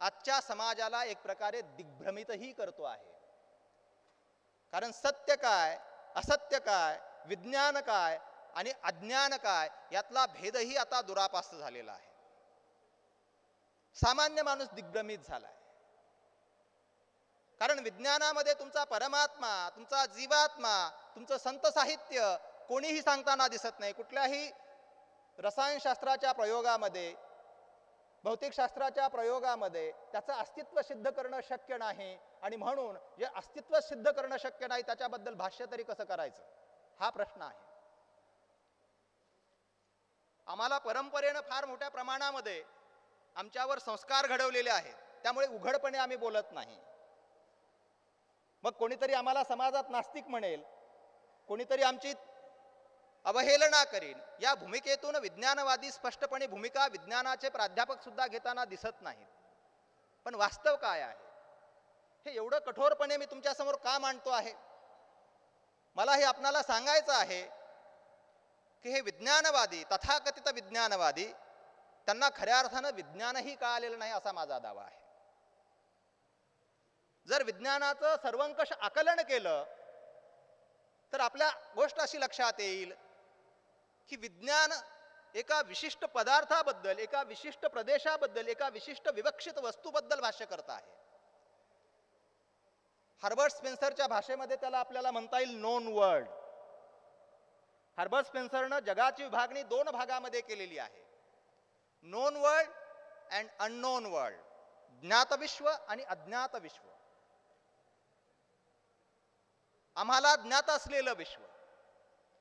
आजच्या समाजाला एक प्रकारे दिग्भ्रमितही करतो आहे. कारण सत्य काय, असत्य काय, विज्ञान काय आणि अज्ञान काय यातला भेदही आता दुरापास्त झालेला आहे. सामान्य माणूस दिग्भ्रमित झालाय. कारण विज्ञानामध्ये तुमचा परमात्मा, तुमचा जीवात्मा, तुमचं संत साहित्य कोणीही सांगताना दिसत नाही. कुठल्याही रसायनशास्त्राच्या प्रयोगामध्ये, भौतिकशास्त्राच्या प्रयोगामध्ये त्याचं अस्तित्व सिद्ध करणं शक्य नाही. आणि म्हणून जे अस्तित्व सिद्ध करणं शक्य नाही त्याच्याबद्दल भाष्य तरी कसं करायचं, हा प्रश्न आहे. आम्हाला परंपरेनं फार मोठ्या प्रमाणामध्ये आमच्यावर संस्कार घडवलेले आहेत, त्यामुळे उघडपणे आम्ही बोलत नाही. मग कोणीतरी आम्हाला समाजात नास्तिक म्हणेल, कोणीतरी आमची अवहेलना करेल, या भूमिकेतून विज्ञानवादी स्पष्टपणे भूमिका विज्ञानाचे प्राध्यापक सुद्धा घेताना दिसत नाहीत. पण वास्तव काय आहे हे एवढं कठोरपणे मी तुमच्यासमोर का मांडतो आहे? मला हे आपणाला सांगायचं आहे की हे विज्ञानवादी, तथाकथित विज्ञानवादी, त्यांना खऱ्या अर्थानं विज्ञानही कळालेलं नाही असा माझा दावा आहे. जर विज्ञानाचं सर्वंकष आकलन केलं तर आपल्या गोष्ट अशी लक्षात येईल की विज्ञान एका विशिष्ट पदार्थाबद्दल, एका विशिष्ट प्रदेशाबद्दल, एका विशिष्ट विवक्षित वस्तूबद्दल भाष्य करत आहे. हर्बर्ट स्पेन्सरच्या भाषेमध्ये त्याला आपल्याला म्हणता येईल नोन वर्ल्ड. हर्बर्ट स्पेन्सरनं जगाची विभागणी 2 भागामध्ये केलेली आहे, non world and unknown world, ज्ञात विश्व आणि अज्ञात विश्व. आम्हाला ज्ञात असलेलं विश्व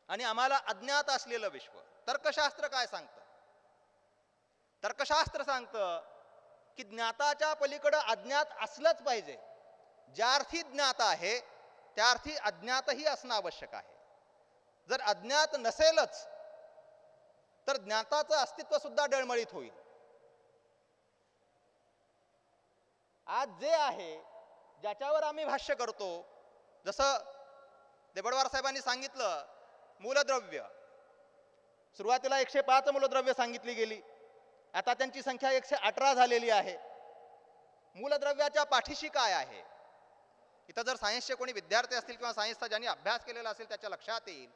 आणि आम्हाला अज्ञात असलेलं विश्व. तर्कशास्त्र काय सांगतं? तर्कशास्त्र सांगतं की ज्ञाताच्या पलीकडं अज्ञात असलंच पाहिजे. ज्या अर्थी ज्ञात आहे त्या अर्थी अज्ञातही असणं आवश्यक आहे. जर अज्ञात नसेलच तर ज्ञाताचं अस्तित्व सुद्धा डळमळीत होईल. आज जे आहे, ज्याच्यावर आम्ही भाष्य करतो, जसं देबडवार साहेबांनी सांगितलं, मूलद्रव्य. सुरुवातीला 105 मूलद्रव्य सांगितली गेली, आता त्यांची संख्या 118 झालेली आहे. मूलद्रव्याच्या पाठीशी काय आहे? इथं जर सायन्सचे कोणी विद्यार्थी असतील किंवा सायन्सचा ज्यांनी अभ्यास केलेला असेल त्याच्या लक्षात येईल,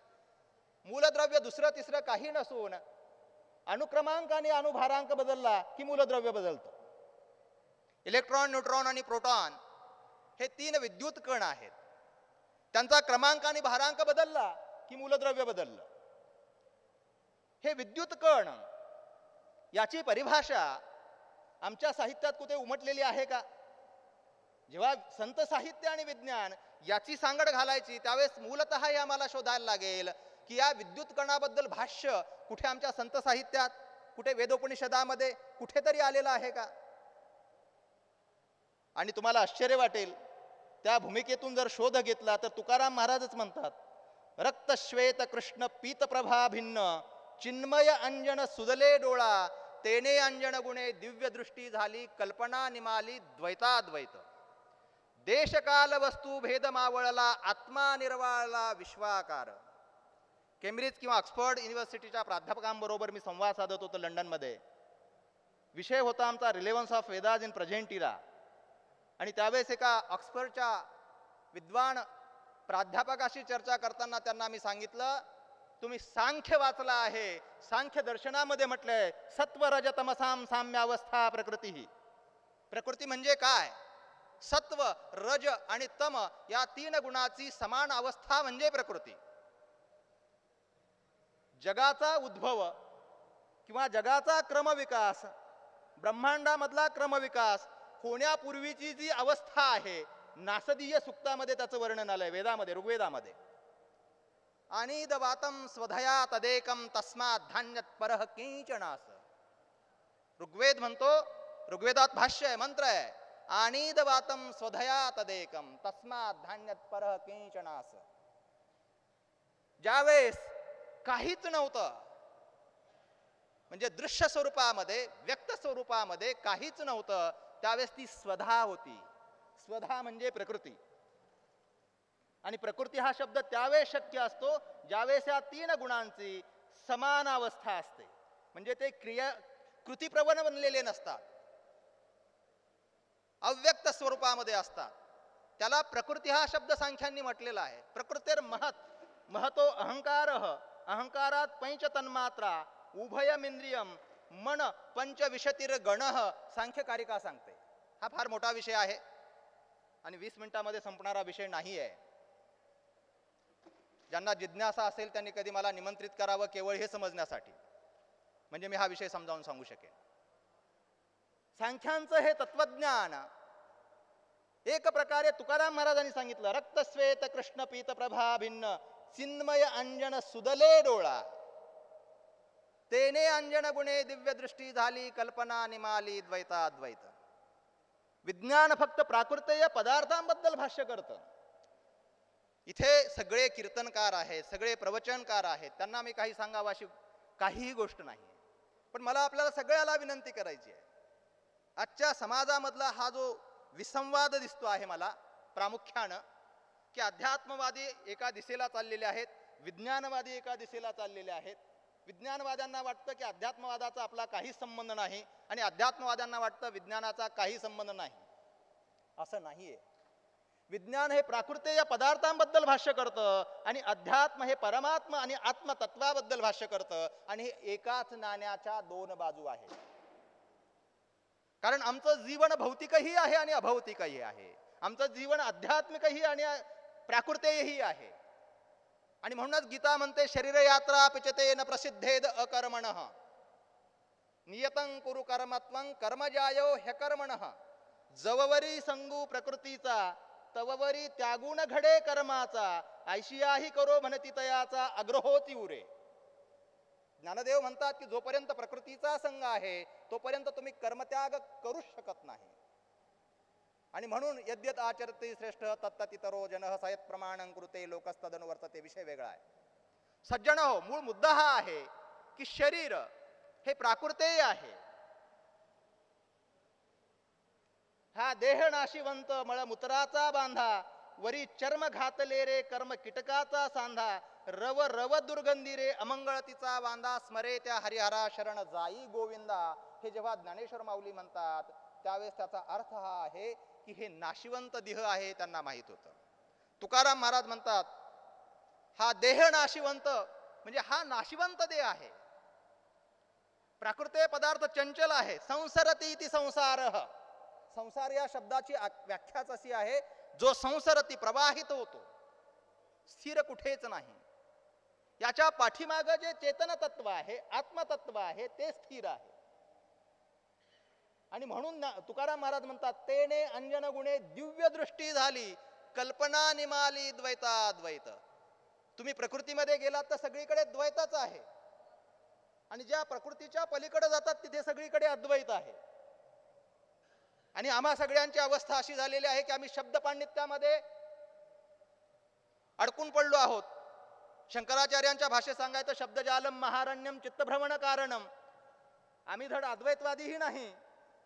मूलद्रव्य दुसरं तिसरं काही नसून अनुक्रमांक आणि अनुभारांक बदलला की मूलद्रव्य बदलतं. इलेक्ट्रॉन, न्यूट्रॉन आणि प्रोटॉन हे 3 विद्युत कण आहेत. त्यांचा क्रमांक आणि भारांक बदलला की मूलद्रव्य बदललं. हे विद्युत कण, याची परिभाषा आमच्या साहित्यात कुठे उमटलेली आहे का? जेव्हा संत साहित्य आणि विज्ञान याची सांगड घालायची त्यावेळेस मूलतः हे आम्हाला शोधायला लागेल की या विद्युत कणाबद्दल भाष्य कुठे आमच्या संत साहित्यात, कुठे वेदोपनिषदामध्ये कुठेतरी आलेलं आहे का? आणि तुम्हाला आश्चर्य वाटेल, त्या भूमिकेतून जर शोध घेतला तर तुकाराम महाराजच म्हणतात, रक्तश्वेत कृष्ण पीत प्रभा भिन्न, चिन्मय अंजन सुदले डोळा, तेने अंजन गुणे दिव्य दृष्टी झाली, कल्पना निमाली द्वैताद्वैत, देशकाल वस्तू भेद मावळला, आत्मा निर्वाळला विश्वाकार. केम्ब्रिज किंवा ऑक्सफर्ड युनिव्हर्सिटीच्या प्राध्यापकांबरोबर मी संवाद साधत होतो लंडनमध्ये. विषय होता आमचा relevance of Vedas in present era. आणि त्यावेळेस एका ऑक्सफर्डच्या विद्वान प्राध्यापकाशी चर्चा करताना त्यांना मी सांगितलं, तुम्ही सांख्य वाचला आहे, सांख्य दर्शनामध्ये म्हटलंय सत्व रज तमसाम साम्यावस्था प्रकृती. ही प्रकृती म्हणजे काय? सत्व, रज आणि तम या 3 गुणाची समान अवस्था म्हणजे प्रकृती. जगाचा उद्भव किंवा जगाचा क्रमविकास, ब्रह्मांडामधला क्रमविकास होण्यापूर्वीची जी अवस्था आहे, नासदीय सुक्तामध्ये त्याचं वर्णन आलंय वेदामध्ये, ऋग्वेदामध्ये. अनिद वातम स्वधया तदेकम तस्मात् धान्यत परः किंचनास. ऋग्वेद म्हणतो, ऋग्वेदात भाष्य आहे, मंत्र आहे, अनिद वातम स्वधया तदेकम तस्मात् धान्यत परः किंचनास. ज्यावेळेस काहीच नव्हतं, म्हणजे दृश्य स्वरूपामध्ये, व्यक्त स्वरूपामध्ये काहीच नव्हतं, त्यावेळेस ती स्वधा होती. स्वधा म्हणजे प्रकृती. आणि प्रकृती हा शब्द त्यावेळेस शक्य असतो ज्यावेळेस या 3 गुणांची समान अवस्था असते. म्हणजे ते कृतीप्रवण बनलेले नसतात. अव्यक्त स्वरूपामध्ये असतात. त्याला प्रकृती हा शब्द सांख्यांनी म्हटलेला आहे. प्रकृतीर महतो अहंकार, अहंकारात पंच तन्मात्रा, उभयमिंद्रियम मन पंचविशतीर गण, सांख्यकारिका सांगते. हा फार मोठा विषय आहे आणि 20 मिनिटांमध्ये संपणारा विषय नाही आहे. ज्यांना जिज्ञासा असेल त्यांनी कधी मला निमंत्रित करावं केवळ हे समजण्यासाठी, म्हणजे मी हा विषय समजावून सांगू शकेन. सांख्यांचं हे तत्वज्ञान एक प्रकारे तुकाराम महाराजांनी सांगितलं, रक्तश्वेत कृष्ण पीत प्रभा भिन्न, चिन्मय अंजन सुदले डोळा, तेने अंजन गुणे दिव्य दृष्टी झाली, कल्पना निमाली द्वैताद्वैत. विज्ञान फक्त प्राकृतीय पदार्थांबद्दल भाष्य करतं. इथे सगळे कीर्तनकार आहेत, सगळे प्रवचनकार आहेत, त्यांना मी काही सांगावं अशी काहीही गोष्ट नाही. पण मला आपल्याला सगळ्याला विनंती करायची आहे. आजच्या समाजामधला हा जो विसंवाद दिसतो आहे मला प्रामुख्यानं, की अध्यात्मवादी एका दिशेला चाललेले आहेत, विज्ञानवादी एका दिशेला चाललेले आहेत. विज्ञानवाद्यांना वाटतं की अध्यात्मवादाचा आपला काही संबंध नाही आणि अध्यात्मवाद्यांना वाटतं विज्ञानाचा काही संबंध नाही. असं नाहीये. विज्ञान हे प्राकृतीय पदार्थांबद्दल भाष्य करतं आणि अध्यात्म हे परमात्मा आणि आत्मतत्वाबद्दल भाष्य करतं, आणि हे एकाच नाण्याच्या दोन बाजू आहेत. कारण आमचं जीवन भौतिकही आहे आणि अभौतिकही आहे. आमचं जीवन आध्यात्मिकही आणि प्राकृतेयही आहे. आणि म्हणूनच गीता म्हणते, शरीर यात्रा पिचते न प्रसिद्धेद अकर्मणः, नियतं कुरु कर्मत्वं कर्मजायो ह्यकर्मणः, जववरी संगू प्रकृतीचा तववरी त्यागुण घडे कर्माचा, ऐशियाही करो म्हणती तयाचा अग्रहोती उरे. ज्ञानदेव म्हणतात की जोपर्यंत प्रकृतीचा संग आहे तोपर्यंत तुम्ही कर्मत्याग करूच शकत नाही. आणि म्हणून यद्यत आचरते श्रेष्ठ तत्ततितरो जनः सयत प्रमाणं कृते लोकस्तदनुवर्तते. विषय वेगळा आहे. सज्जन हो, मूळ मुद्दा हा आहे की शरीर हे प्राकृतेय आहे. हा देह नाशिवंत मळमूत्राचा बांधा, वरी चर्म घातले रे कर्म कीटकाचा सांधा, रव रव दुर्गंधी रे अमंगळतीचा बांधा, स्मरे त्या हरिहरा शरण जाई गोविंदा. हे जेव्हा ज्ञानेश्वर माऊली म्हणतात त्यावेळेस त्याचा अर्थ हा आहे की हे नाशिवंत देह आहे, त्यांना माहित होतं. तुकाराम महाराज म्हणतात हा देह नाशिवंत, म्हणजे हा नाशिवंत देह आहे. प्राकृतीय पदार्थ चंचल आहे. संसरती इति संसारः, संसार या शब्दाची व्याख्याच अशी आहे, जो संसरती प्रवाहित होतो, स्थिर कुठेच नाही. याच्या पाठीमागं जे चेतन तत्व आहे, आत्मतत्व आहे, ते स्थिर आहे. आणि म्हणून तुकाराम महाराज म्हणतात, तेने अंजन गुणे दिव्य दृष्टी झाली, कल्पना निमाली द्वैताद्वैत. तुम्ही प्रकृतीमध्ये गेलात तर सगळीकडे द्वैतच आहे, आणि ज्या प्रकृतीच्या पलीकडे जातात तिथे सगळीकडे अद्वैत आहे. आणि आम्हा सगळ्यांची अवस्था अशी झालेली आहे की आम्ही शब्द पांडित्यामध्ये अडकून पडलो आहोत. शंकराचार्यांच्या भाषेत सांगायचं, शब्दजालम महारण्यम चित्तभ्रमण कारणम. आम्ही धड अद्वैतवादीही नाही,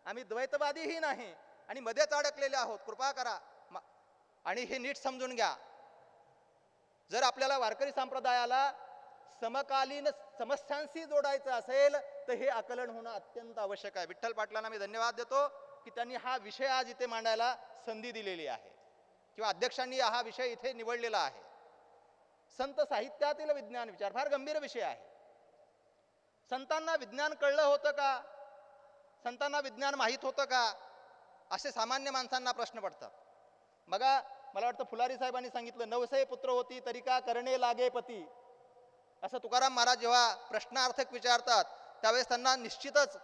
आम्ही द्वैतवादीही नाही, आणि मध्येच अडकलेले आहोत. कृपा करा आणि हे नीट समजून घ्या. जर आपल्याला वारकरी संप्रदायाला समकालीन समस्यांशी जोडायचं असेल तर हे आकलन होणं अत्यंत आवश्यक आहे. विठ्ठल पाटलांना मी धन्यवाद देतो की त्यांनी हा विषय आज इथे मांडायला संधी दिलेली आहे, किंवा अध्यक्षांनी हा विषय इथे निवडलेला आहे. संत साहित्यातील विज्ञान विचार फार गंभीर विषय आहे. संतांना विज्ञान कळलं होतं का? संतांना विज्ञान माहीत होतं का? असे सामान्य माणसांना प्रश्न पडतात. बघा, मला वाटतं फुलारी साहेबांनी सांगितलं, नवसे पुत्र होती तरी का करणे लागे पती. असं तुकाराम महाराज जेव्हा प्रश्नार्थक विचारतात त्यावेळेस त्यांना निश्चितच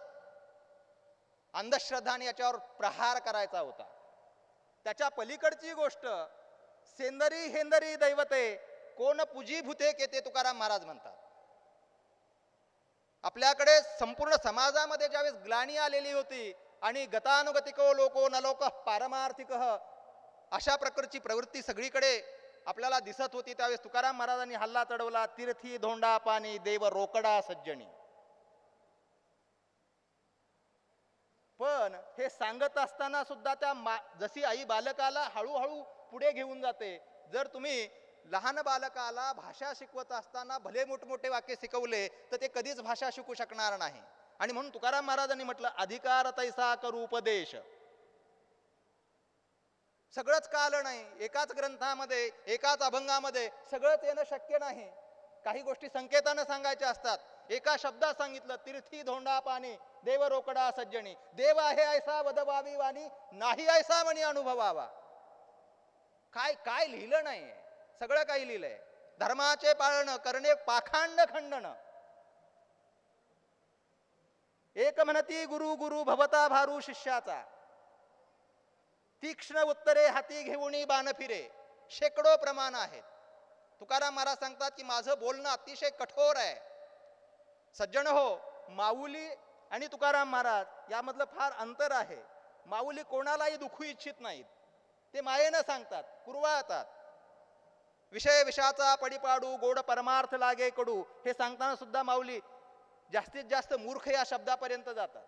अंधश्रद्धाने याच्यावर प्रहार करायचा होता. त्याच्या पलीकडची गोष्ट, सेंदरी हेंदरी दैवते कोण पूजी भूते केते, तुकाराम महाराज म्हणतात. आपल्याकडे संपूर्ण समाजामध्ये ज्यावेळेस ग्लानी आलेली होती आणि गतानुगतिको लोको न लोक पारमार्थिक, अशा प्रकारची प्रवृत्ती सगळीकडे आपल्याला दिसत होती, त्यावेळेस तुकाराम महाराजांनी हल्ला चढवला, तीर्थी धोंडा पाणी देव रोकडा सज्जनी. पण हे सांगत असताना सुद्धा त्या जशी आई बालकाला हळूहळू पुढे घेऊन जाते, जर तुम्ही लहान बालकाला भाषा शिकवत असताना भले मोठमोठे वाक्य शिकवले तर ते कधीच भाषा शिकू शकणार नाही. आणि म्हणून तुकाराम महाराजांनी म्हटलं, अधिकार तैसा करू उपदेश. सगळंच का आलं नाही? एकाच ग्रंथामध्ये, एकाच अभंगामध्ये सगळंच येणं शक्य नाही. काही गोष्टी संकेतानं सांगायच्या असतात. एका शब्दात सांगितलं, तीर्थी धोंडा पाणी देव रोकडा सज्जनी, देव आहे ऐसा वदवावी वाणी, नाही ऐसा म्हणी अनुभवावा. काय काय लिहिलं नाहीये, सगळं काही लिहिलंय. धर्माचे पाळणं करणे पाखांड खंडन. एक म्हणती गुरु गुरु भवता भारू शिष्याचा, तीक्ष्ण उत्तरे हाती घेऊन बाण फिरे. शेकडो प्रमाण आहेत. तुकाराम महाराज सांगतात की माझं बोलणं अतिशय कठोर आहे. सज्जन हो, माऊली आणि तुकाराम महाराज यामधलं फार अंतर आहे. माऊली कोणालाही दुखू इच्छित नाहीत. ते मायेनं सांगतात, कुरवाळतात. विषय विषाचा पडिपाडू, गोड परमार्थ लागे कडू, हे सांगताना सुद्धा माऊली जास्तीत जास्त मूर्ख या शब्दापर्यंत जातात.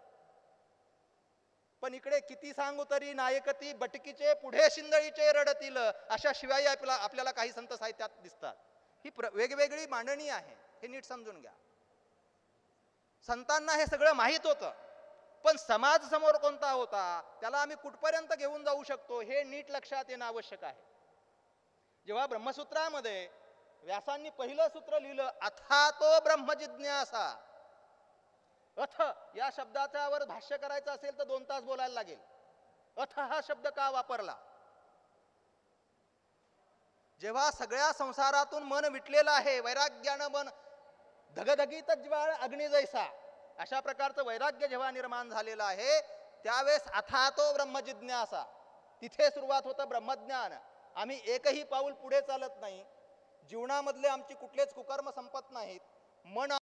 पण इकडे किती सांगू तरी नायकती बटकीचे पुढे शिंदळीचे रडतील, अशा शिवाय आपल्याला काही संत साहित्यात दिसतात. ही वेगवेगळी मांडणी आहे, हे नीट समजून घ्या. संतांना हे सगळं माहीत होतं, पण समाज समोर कोणता होता, त्याला आम्ही कुठपर्यंत घेऊन जाऊ शकतो, हे नीट लक्षात येणं आवश्यक आहे. जेव्हा ब्रह्मसूत्रामध्ये व्यासांनी पहिलं सूत्र लिहिलं, अथातो ब्रह्मजिज्ञासा. अथ या शब्दाच्यावर भाष्य करायचं असेल तर 2 तास बोलायला लागेल. अथ हा शब्द का वापरला? जेव्हा सगळ्या संसारातून मन विटलेलं आहे, वैराग्यानं मन धगधगीत ज्वाळ अग्नी जैसा, अशा प्रकारचं वैराग्य जेव्हा निर्माण झालेलं आहे, त्यावेळेस अथातो ब्रह्मजिज्ञासा, तिथे सुरुवात होतं ब्रह्मज्ञान. आम्ही एकही पाऊल पुढे चालत नाही. जीवनामधले आमची कुठलेच कुकर्म संपत नाहीत. मन